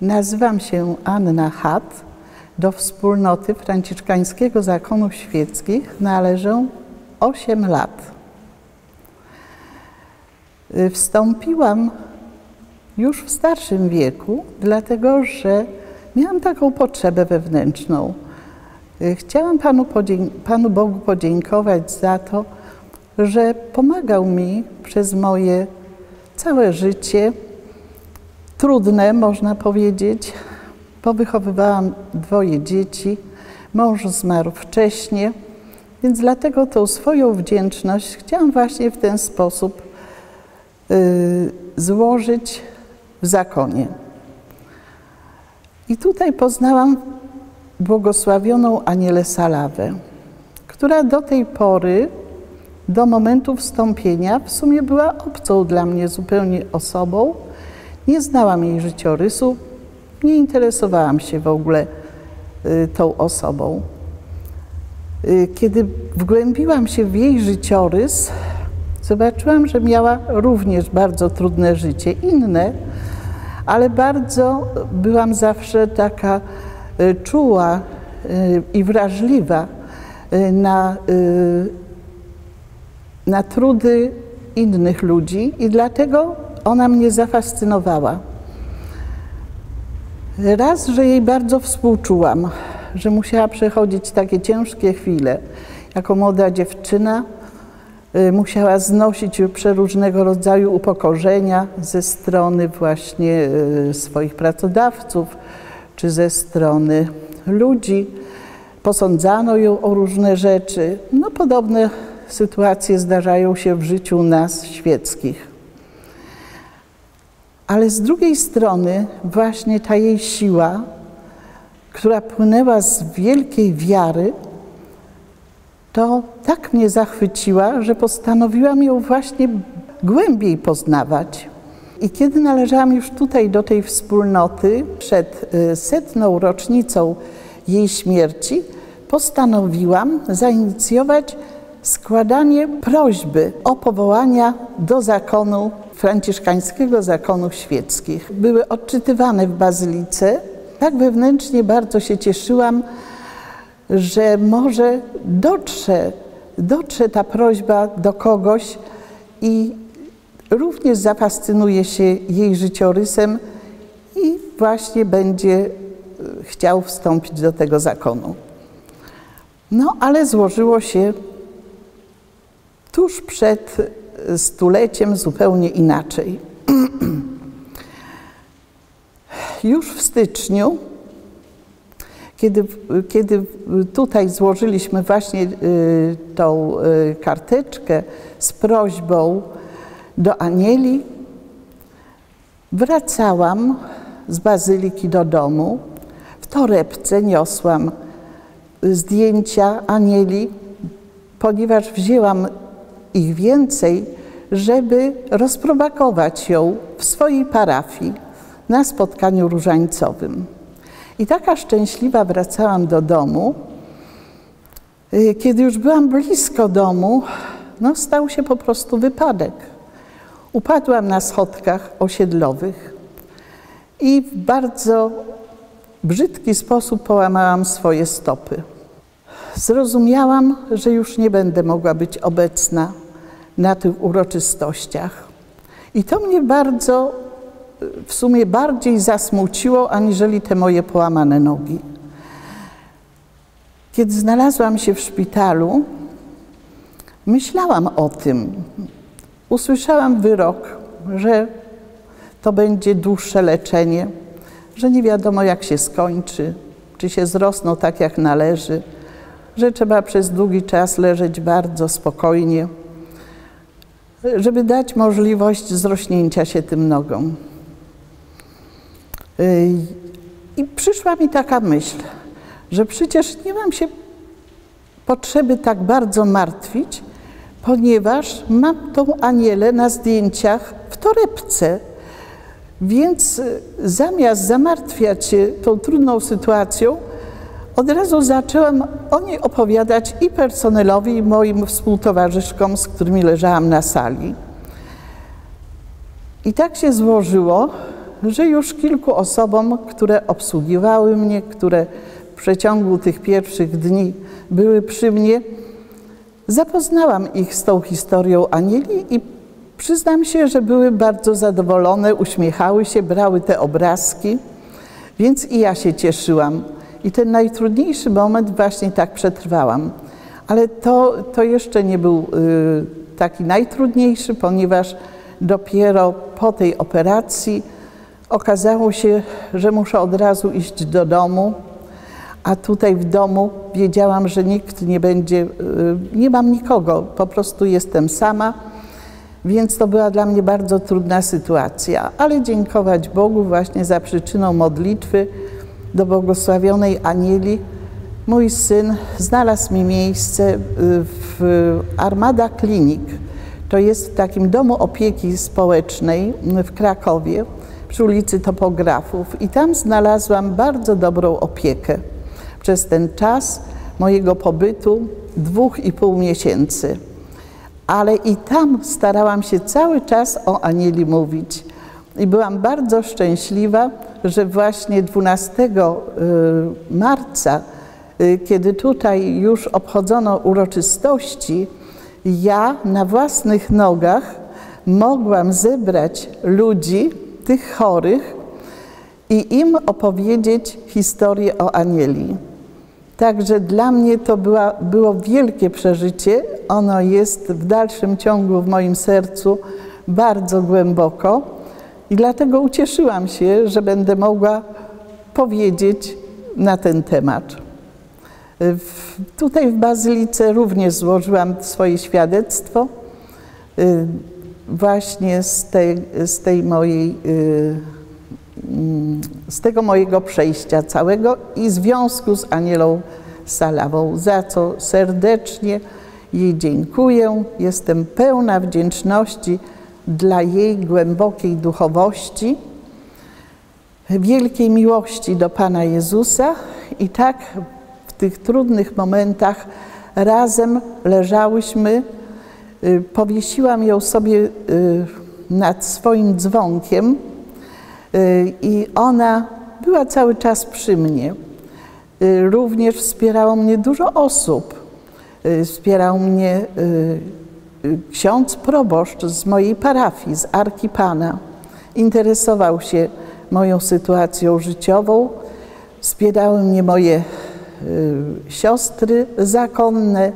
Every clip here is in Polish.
Nazywam się Anna Hat. Do wspólnoty Franciszkańskiego Zakonów Świeckich należę 8 lat. Wstąpiłam już w starszym wieku, dlatego że miałam taką potrzebę wewnętrzną. Chciałam Panu Bogu podziękować za to, że pomagał mi przez moje całe życie, trudne można powiedzieć. Powychowywałam 2 dzieci, mąż zmarł wcześnie, więc dlatego tą swoją wdzięczność chciałam właśnie w ten sposób złożyć w zakonie. I tutaj poznałam błogosławioną Anielę Salawę, która do tej pory, do momentu wstąpienia, w sumie była obcą dla mnie zupełnie osobą. Nie znałam jej życiorysu, nie interesowałam się w ogóle tą osobą. Kiedy wgłębiłam się w jej życiorys, zobaczyłam, że miała również bardzo trudne życie, inne, ale bardzo byłam zawsze taka czuła i wrażliwa na trudy innych ludzi i dlatego ona mnie zafascynowała. Raz, że jej bardzo współczułam, że musiała przechodzić takie ciężkie chwile. Jako młoda dziewczyna musiała znosić przeróżnego rodzaju upokorzenia ze strony właśnie swoich pracodawców, czy ze strony ludzi. Posądzano ją o różne rzeczy. No, podobne sytuacje zdarzają się w życiu nas świeckich. Ale z drugiej strony właśnie ta jej siła, która płynęła z wielkiej wiary, to tak mnie zachwyciła, że postanowiłam ją właśnie głębiej poznawać. I kiedy należałam już tutaj do tej wspólnoty, przed 100. rocznicą jej śmierci, postanowiłam zainicjować składanie prośby o powołania do zakonu Franciszkańskiego Zakonów Świeckich. Były odczytywane w bazylice. Tak wewnętrznie bardzo się cieszyłam, że może dotrze ta prośba do kogoś i również zafascynuje się jej życiorysem i właśnie będzie chciał wstąpić do tego zakonu. No, ale złożyło się tuż przed stuleciem zupełnie inaczej. Już w styczniu, kiedy tutaj złożyliśmy właśnie tą karteczkę z prośbą do Anieli, wracałam z bazyliki do domu. W torebce niosłam zdjęcia Anieli, ponieważ wzięłam ich więcej, żeby rozpropagować ją w swojej parafii na spotkaniu różańcowym. I taka szczęśliwa wracałam do domu. Kiedy już byłam blisko domu, no, stał się po prostu wypadek. Upadłam na schodkach osiedlowych i w bardzo brzydki sposób połamałam swoje stopy. Zrozumiałam, że już nie będę mogła być obecna na tych uroczystościach. I to mnie bardzo, w sumie bardziej zasmuciło, aniżeli te moje połamane nogi. Kiedy znalazłam się w szpitalu, myślałam o tym. Usłyszałam wyrok, że to będzie dłuższe leczenie, że nie wiadomo, jak się skończy, czy się zrosną tak, jak należy, że trzeba przez długi czas leżeć bardzo spokojnie, żeby dać możliwość zrośnięcia się tym nogom. I przyszła mi taka myśl, że przecież nie mam się potrzeby tak bardzo martwić, ponieważ mam tą Anielę na zdjęciach w torebce. Więc zamiast zamartwiać się tą trudną sytuacją, od razu zaczęłam o niej opowiadać i personelowi, i moim współtowarzyszkom, z którymi leżałam na sali. I tak się złożyło, że już kilku osobom, które obsługiwały mnie, które w przeciągu tych pierwszych dni były przy mnie, zapoznałam ich z tą historią anieli i przyznam się, że były bardzo zadowolone, uśmiechały się, brały te obrazki, więc i ja się cieszyłam. I ten najtrudniejszy moment właśnie tak przetrwałam. Ale to jeszcze nie był taki najtrudniejszy, ponieważ dopiero po tej operacji okazało się, że muszę od razu iść do domu, a tutaj w domu wiedziałam, że nikt nie będzie, nie mam nikogo, po prostu jestem sama, więc to była dla mnie bardzo trudna sytuacja, ale dziękować Bogu właśnie za przyczyną modlitwy do błogosławionej Anieli. Mój syn znalazł mi miejsce w Armada Clinic. To jest w takim domu opieki społecznej w Krakowie przy ulicy Topografów i tam znalazłam bardzo dobrą opiekę przez ten czas mojego pobytu 2,5 miesięcy. Ale i tam starałam się cały czas o Anieli mówić. I byłam bardzo szczęśliwa, że właśnie 12 marca, kiedy tutaj już obchodzono uroczystości, ja na własnych nogach mogłam zebrać ludzi, tych chorych i im opowiedzieć historię o Anieli. Także dla mnie to było wielkie przeżycie. Ono jest w dalszym ciągu w moim sercu bardzo głęboko i dlatego ucieszyłam się, że będę mogła powiedzieć na ten temat. Tutaj w Bazylice również złożyłam swoje świadectwo właśnie z tego mojego przejścia całego i związku z Anielą Salawą, za co serdecznie jej dziękuję. Jestem pełna wdzięczności dla jej głębokiej duchowości, wielkiej miłości do Pana Jezusa i tak w tych trudnych momentach razem leżałyśmy. Powiesiłam ją sobie nad swoim dzwonkiem i ona była cały czas przy mnie. Również wspierało mnie dużo osób. Wspierał mnie ksiądz proboszcz z mojej parafii, z Arki Pana. Interesował się moją sytuacją życiową. Wspierały mnie moje siostry zakonne.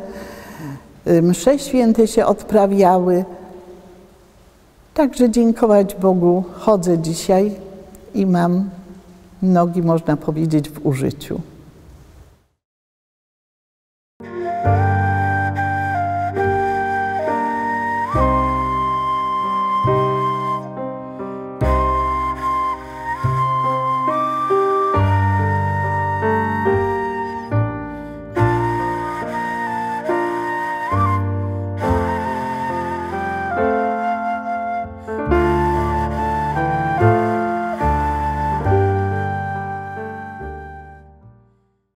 Msze święte się odprawiały. Także dziękować Bogu chodzę dzisiaj i mam nogi, można powiedzieć, w użyciu.